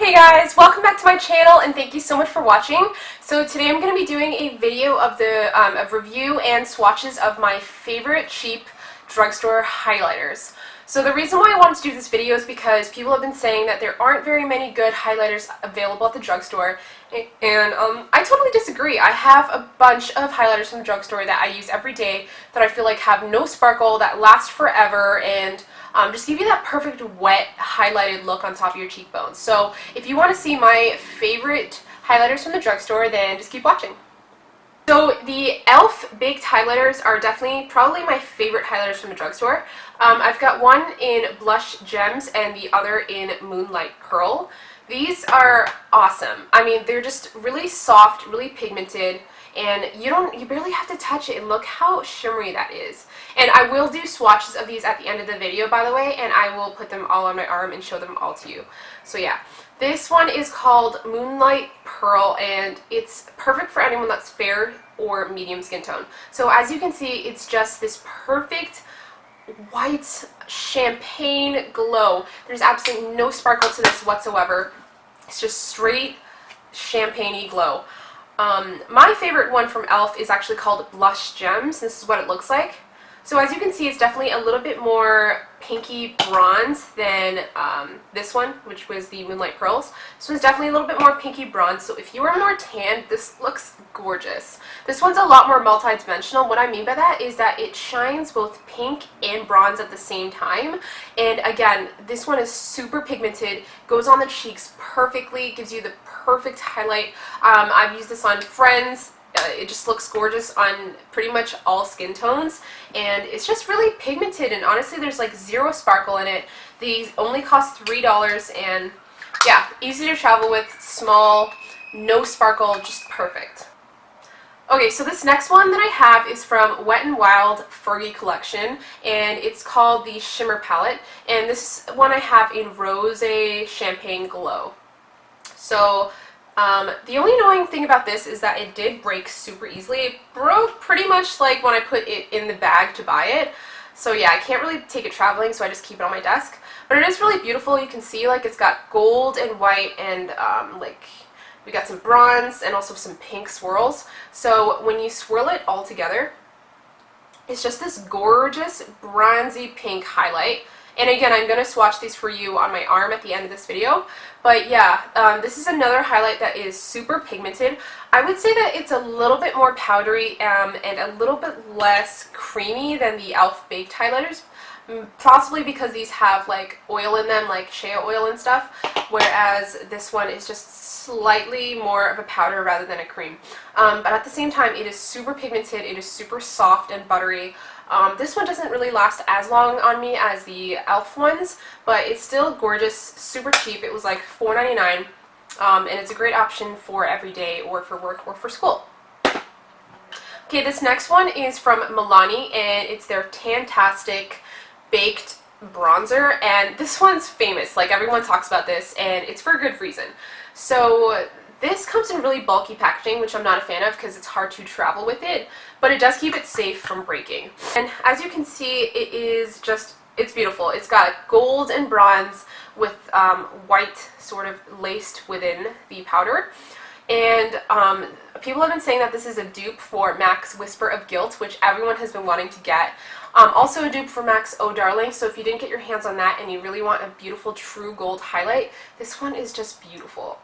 Hey guys, welcome back to my channel and thank you so much for watching. So today I'm going to be doing a video of the review and swatches of my favorite cheap drugstore highlighters. So the reason why I wanted to do this video is because people have been saying that there aren't very many good highlighters available at the drugstore, and I totally disagree. I have a bunch of highlighters from the drugstore that I use every day that I feel like have no sparkle, that last forever, and just give you that perfect wet highlighted look on top of your cheekbones. So if you want to see my favorite highlighters from the drugstore, then just keep watching. So the e.l.f. baked highlighters are definitely probably my favorite highlighters from the drugstore. I've got one in Blush Gems and the other in Moonlight Pearl. These are awesome. I mean, they're just really soft, really pigmented, and you barely have to touch it, and look how shimmery that is. And I will do swatches of these at the end of the video, by the way, and I will put them all on my arm and show them all to you. So yeah, this one is called Moonlight Pearl, and it's perfect for anyone that's fair or medium skin tone. So as you can see, it's just this perfect white champagne glow. There's absolutely no sparkle to this whatsoever. It's just straight champagne-y glow. My favorite one from e.l.f. is actually called Blush Gems. This is what it looks like. So as you can see, it's definitely a little bit more pinky bronze than this one, which was the Moonlight Pearls. This one's definitely a little bit more pinky bronze, so if you are more tan, this looks gorgeous. This one's a lot more multi-dimensional. What I mean by that is that it shines both pink and bronze at the same time. And again, this one is super pigmented, goes on the cheeks perfectly, gives you the perfect highlight. I've used this on friends. It just looks gorgeous on pretty much all skin tones, and it's just really pigmented, and honestly there's like zero sparkle in it. These only cost $3, and yeah, easy to travel with, small, no sparkle, just perfect. Okay, so this next one that I have is from Wet n Wild Fergie collection, and it's called the Shimmer palette, and this one I have in Rose Champagne Glow. So the only annoying thing about this is that it did break super easily. It broke pretty much like when I put it in the bag to buy it. So yeah, I can't really take it traveling, so I just keep it on my desk. But it is really beautiful. You can see like it's got gold and white, and like we got some bronze and also some pink swirls. So when you swirl it all together, it's just this gorgeous bronzy pink highlight. And again, I'm going to swatch these for you on my arm at the end of this video. But yeah, this is another highlight that is super pigmented. I would say that it's a little bit more powdery and a little bit less creamy than the e.l.f. baked highlighters. Possibly because these have like oil in them, like shea oil and stuff, whereas this one is just slightly more of a powder rather than a cream. But at the same time, it is super pigmented, it is super soft and buttery. This one doesn't really last as long on me as the e.l.f. ones, but it's still gorgeous, super cheap. It was like $4.99, and it's a great option for every day or for work or for school. Okay, this next one is from Milani, and it's their Tantasic baked bronzer, and this one's famous. Like, everyone talks about this, and it's for a good reason. So this comes in really bulky packaging, which I'm not a fan of because it's hard to travel with it, but it does keep it safe from breaking. And as you can see, it is just, it's beautiful. It's got gold and bronze with white sort of laced within the powder. And people have been saying that this is a dupe for MAC's Whisper of Guilt, which everyone has been wanting to get. Also a dupe for MAC's Oh Darling, so if you didn't get your hands on that and you really want a beautiful true gold highlight, this one is just beautiful.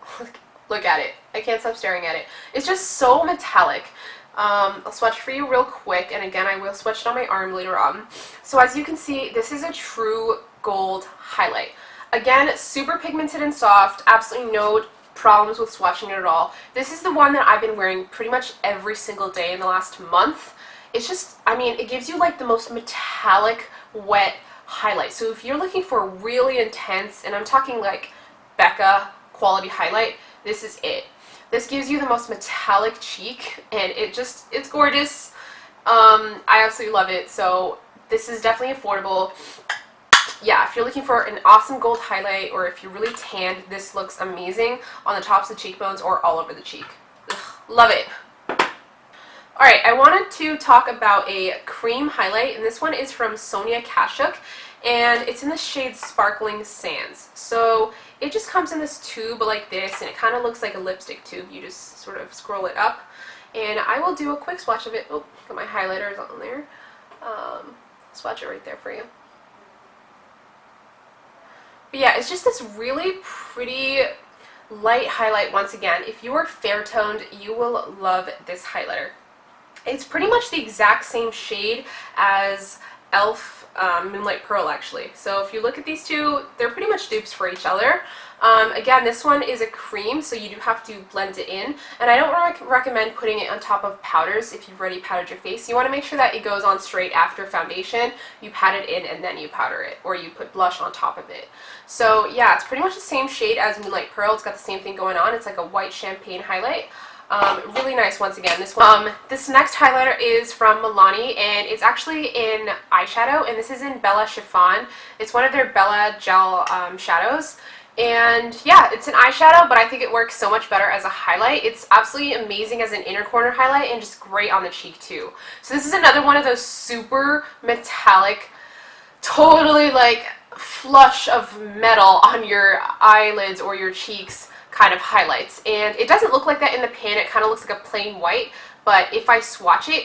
Look at it. I can't stop staring at it. It's just so metallic. I'll swatch for you real quick, and again, I will swatch it on my arm later on. So as you can see, this is a true gold highlight. Again, super pigmented and soft, absolutely no problems with swatching it at all. This is the one that I've been wearing pretty much every single day in the last month. It's just, I mean, it gives you like the most metallic, wet highlight. So if you're looking for a really intense, and I'm talking like Becca quality highlight, this is it. This gives you the most metallic cheek, and it's gorgeous. I absolutely love it. So this is definitely affordable. Yeah, if you're looking for an awesome gold highlight, or if you're really tanned, this looks amazing on the tops of the cheekbones or all over the cheek. Ugh, love it. Alright, I wanted to talk about a cream highlight, and this one is from Sonia Kashuk, and it's in the shade Sparkling Sands. So It just comes in this tube like this, and it kind of looks like a lipstick tube. You just sort of scroll it up, and I will do a quick swatch of it. Oh, got my highlighters on there. Swatch it right there for you. But yeah, it's just this really pretty light highlight. Once again, if you are fair toned, you will love this highlighter. It's pretty much the exact same shade as e.l.f. Moonlight Pearl, actually. So if you look at these two, they're pretty much dupes for each other. Again, this one is a cream, so you do have to blend it in. And I don't recommend putting it on top of powders if you've already powdered your face. You want to make sure that it goes on straight after foundation. You pat it in and then you powder it, or you put blush on top of it. So yeah, it's pretty much the same shade as Moonlight Pearl. It's got the same thing going on. It's like a white champagne highlight. Really nice once again. This next highlighter is from Milani, and it's actually in eyeshadow, and this is in Bella Chiffon. It's one of their Bella gel shadows. And yeah, it's an eyeshadow, but I think it works so much better as a highlight. It's absolutely amazing as an inner corner highlight and just great on the cheek too. So this is another one of those super metallic, totally like flush of metal on your eyelids or your cheeks kind of highlights. And it doesn't look like that in the pan. It kind of looks like a plain white, but if I swatch it,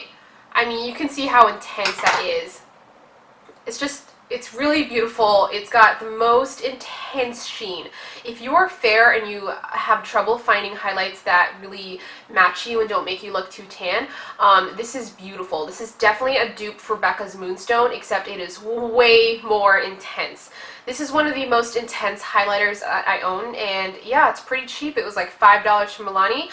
I mean, you can see how intense that is. It's really beautiful. It's got the most intense sheen. If you are fair and you have trouble finding highlights that really match you and don't make you look too tan, this is beautiful. This is definitely a dupe for Becca's Moonstone, except it is way more intense. This is one of the most intense highlighters I own, and yeah, it's pretty cheap. It was like $5 from Milani.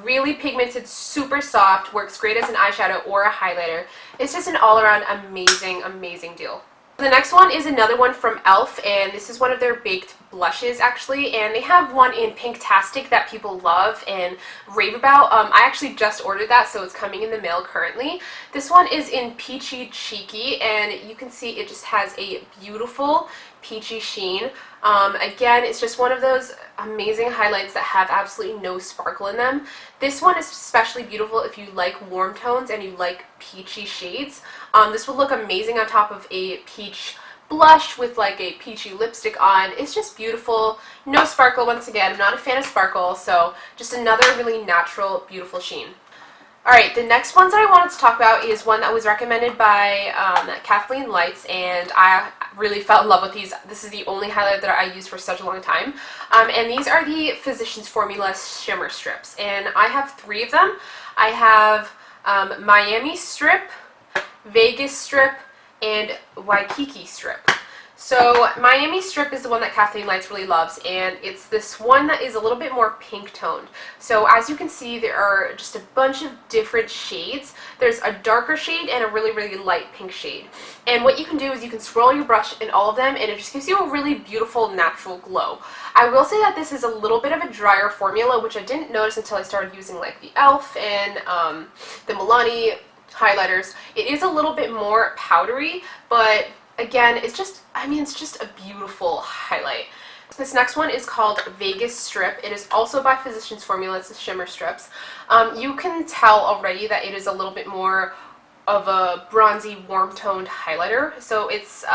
Really pigmented, super soft, works great as an eyeshadow or a highlighter. It's just an all-around amazing deal. The next one is another one from e.l.f., and this is one of their baked blushes actually, and they have one in Pinktastic that people love and rave about. I actually just ordered that, so it's coming in the mail currently. This one is in Peachy Cheeky, and you can see it just has a beautiful peachy sheen. Again, it's just one of those amazing highlights that have absolutely no sparkle in them. This one is especially beautiful if you like warm tones and you like peachy shades. This will look amazing on top of a peach blush with like a peachy lipstick on. It's just beautiful. No sparkle once again. I'm not a fan of sparkle, so just another really natural, beautiful sheen. Alright, the next ones that I wanted to talk about is one that was recommended by Kathleen Lights, and I really fell in love with these. This is the only highlighter that I used for such a long time. And these are the Physicians Formula Shimmer Strips, and I have 3 of them. I have Miami Strip, Vegas Strip, and Waikiki Strip. So Miami Strip is the one that Kathleen Lights really loves, and it's this one that is a little bit more pink toned. So as you can see, there are just a bunch of different shades. There's a darker shade and a really light pink shade. And what you can do is you can swirl your brush in all of them, and it just gives you a really beautiful natural glow. I will say that this is a little bit of a drier formula, which I didn't notice until I started using like the e.l.f. and the Milani highlighters. It is a little bit more powdery, but again, it's just a beautiful highlight. This next one is called Vegas Strip. It is also by Physicians Formula. It's the Shimmer Strips. You can tell already that it is a little bit more of a bronzy, warm-toned highlighter. So it's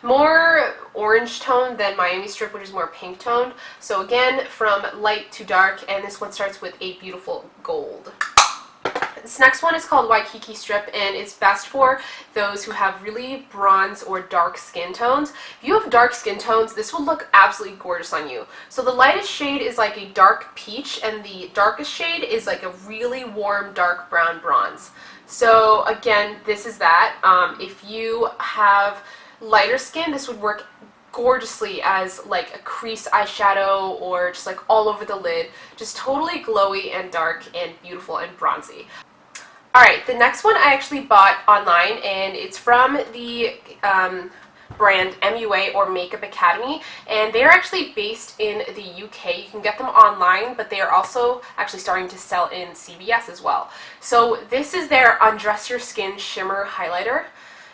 more orange toned than Miami Strip, which is more pink toned. So again, from light to dark, and this one starts with a beautiful gold. This next one is called Waikiki Strip, and it's best for those who have really bronze or dark skin tones. If you have dark skin tones, this will look absolutely gorgeous on you. So the lightest shade is like a dark peach, and the darkest shade is like a really warm dark brown bronze. So again, this is that. If you have lighter skin, this would work gorgeously as like a crease eyeshadow or just like all over the lid. Just totally glowy and dark and beautiful and bronzy. Alright, the next one I actually bought online, and it's from the brand MUA or Makeup Academy, and they're actually based in the UK. You can get them online, but they are also actually starting to sell in CVS as well. So this is their Undress Your Skin Shimmer Highlighter,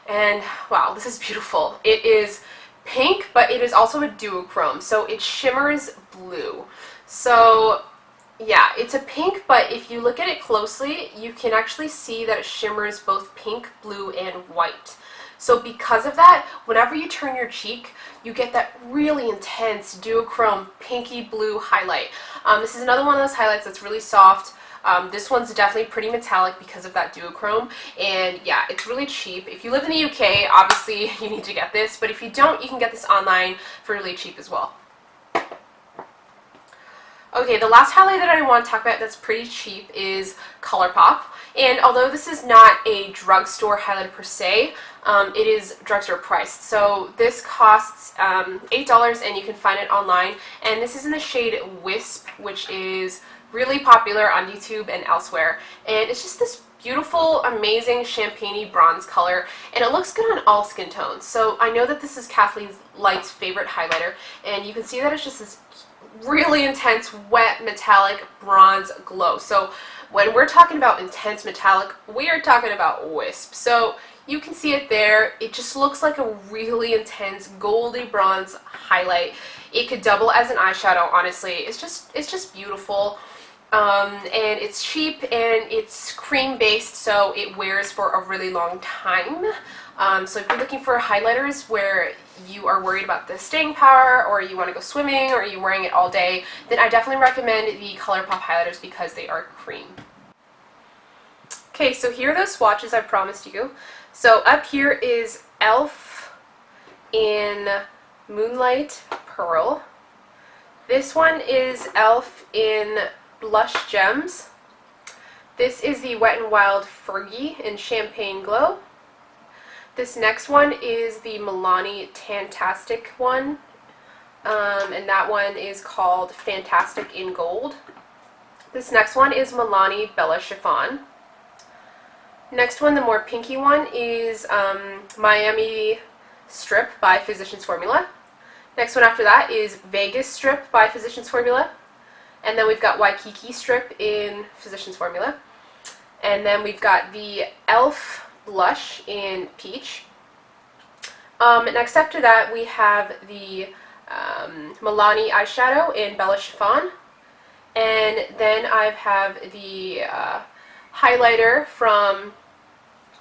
and wow, this is beautiful. It is pink, but it is also a duochrome, so it shimmers blue. So yeah, it's a pink, but if you look at it closely, you can actually see that it shimmers both pink, blue, and white. So because of that, whenever you turn your cheek, you get that really intense duochrome pinky blue highlight. This is another one of those highlights that's really soft. This one's definitely pretty metallic because of that duochrome, and yeah, it's really cheap. If you live in the UK, obviously you need to get this, but if you don't, you can get this online for really cheap as well. Okay, the last highlight that I want to talk about that's pretty cheap is Colourpop. And although this is not a drugstore highlighter per se, it is drugstore priced. So this costs $8 and you can find it online. And this is in the shade Wisp, which is really popular on YouTube and elsewhere. And it's just this beautiful, amazing champagne-y bronze color, and it looks good on all skin tones. So I know that this is Kathleen Light's favorite highlighter, and you can see that it's just this really intense, wet, metallic bronze glow. So when we're talking about intense metallic, we are talking about Wisp. So you can see it there. It just looks like a really intense goldy bronze highlight. It could double as an eyeshadow, honestly. It's just beautiful. And it's cheap and it's cream based, so it wears for a really long time. So if you're looking for highlighters where you are worried about the staying power, or you want to go swimming, or you're wearing it all day, then I definitely recommend the Colourpop highlighters because they are cream. Okay, so here are those swatches I promised you. So up here is e.l.f. in Moonlight Pearl. This one is e.l.f. in Blush Gems. This is the Wet n Wild Fergie in Champagne Glow. This next one is the Milani Tantasic one, and that one is called Fantastic in Gold. This next one is Milani Bella Chiffon. Next one, the more pinky one, is Miami Strip by Physicians Formula. Next one after that is Vegas Strip by Physicians Formula. And then we've got Waikiki Strip in Physicians Formula. And then we've got the e.l.f. Blush in Peach. Next after that we have the Milani Eyeshadow in Bella Chiffon. And then I have the highlighter from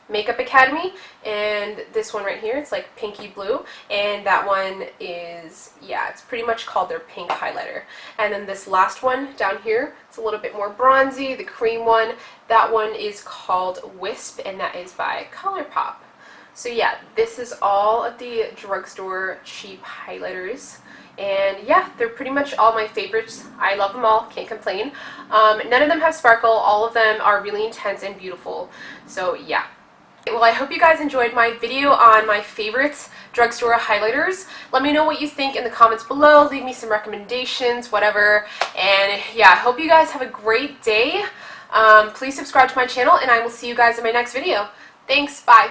Makeup Academy, and this one right here, it's like pinky blue, and that one is, yeah, it's pretty much called their pink highlighter. And then this last one down here, it's a little bit more bronzy, the cream one, that one is called Wisp, and that is by Colourpop. So yeah, this is all of the drugstore cheap highlighters. And yeah, they're pretty much all my favorites. I love them all, can't complain. None of them have sparkle, all of them are really intense and beautiful. So yeah. Well, I hope you guys enjoyed my video on my favorites drugstore highlighters. Let me know what you think in the comments below. Leave me some recommendations, whatever. And yeah, I hope you guys have a great day. Please subscribe to my channel, and I will see you guys in my next video. Thanks, bye.